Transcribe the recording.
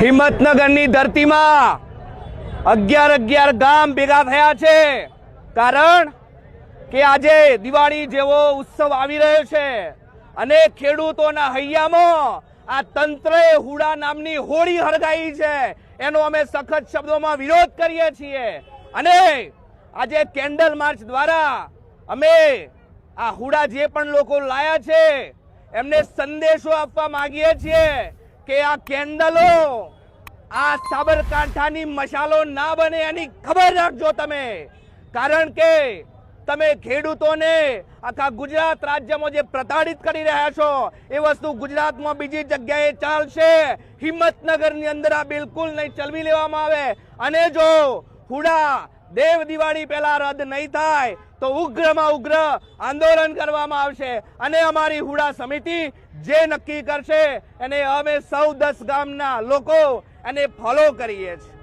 હિંમતનગરની ધરતીમાં 11 ગામ ભેગા થયા છે, કારણ કે આજે દિવાળી જેવો ઉત્સવ આવી રહ્યો છે અને ખેડૂતોના હૈયામાં આ તંત્રએ હુડા નામની હોળી હળગાઈ છે, એનો અમે સખત શબ્દોમાં વિરોધ કરીએ છીએ અને આજે કેન્ડલ માર્ચ દ્વારા અમે આ હુડા જે પણ લોકો લાયા છે એમને સંદેશો આપવા માંગીએ છીએ કે આ કેન્ડલો આ સાબરકાંઠાની મશાલો ના બને એની ખબર રાખજો તમે, કારણ કે તમે ખેડૂતોને આખા ગુજરાત રાજ્યમાં જે પ્રતાડિત કરી રહ્યા છો એ વસ્તુ ગુજરાતમાં બીજી જગ્યાએ ચાલશે, હિંમતનગરની અંદર આ બિલકુલ નહીં ચલવી લેવામાં આવે અને જો હુડા દેવ દિવાળી પહેલા રદ નહીં થાય તો ઉગ્રમાં ઉગ્ર આંદોલન કરવામાં આવશે અને અમારી હુડા સમિતિ જે નક્કી કરશે એને અમે સૌ 10 ગામના લોકો એને ફોલો કરીએ છીએ।